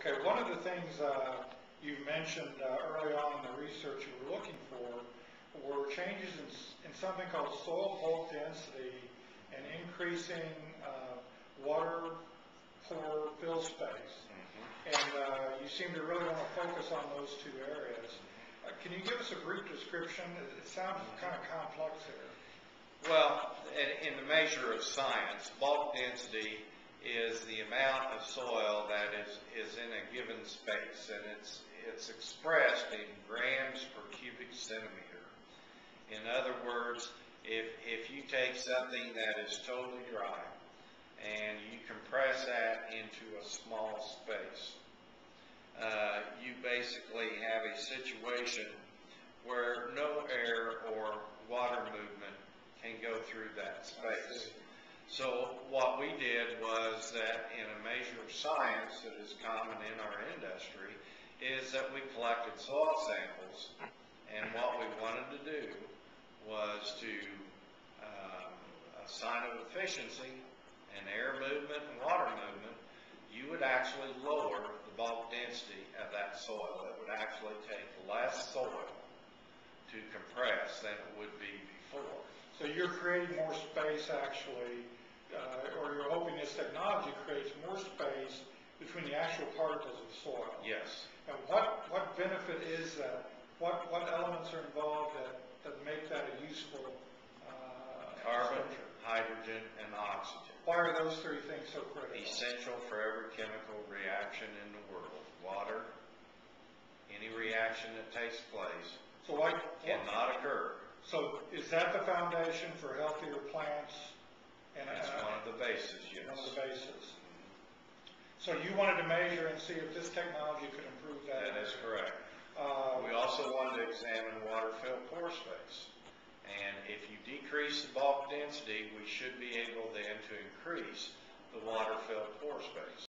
Okay, one of the things you mentioned early on in the research you were looking for were changes in something called soil bulk density and increasing water pore fill space. And you seem to really want to focus on those two areas. Can you give us a brief description? It sounds kind of complex here. Well, in the measure of science, bulk density is the amount of soil that is in a given space, and it's expressed in grams per cubic centimeter. In other words, if you take something that is totally dry and you compress that into a small space, you basically have a situation where no air or water movement can go through that space. So what we did was that in a measure of science that is common in our industry is that we collected soil samples, and what we wanted to do was to a sign of efficiency and air movement and water movement, you would actually lower the bulk density of that soil. It would actually take less soil to compress than it would be before. So you're creating more space actually, or you're hoping this technology creates more space between the actual particles of soil. Yes. And what benefit is that? What elements are involved that make that a useful carbon, structure? hydrogen, and oxygen. Why are those three things so critical? Essential for every chemical reaction in the world. Water, any reaction that takes place, So cannot occur. So is that the foundation for healthier plants? And It's one of the bases, yes. One of the bases. So you wanted to measure and see if this technology could improve that? That is correct. We also wanted to examine water-filled pore space. And if you decrease the bulk density, we should be able then to increase the water-filled pore space.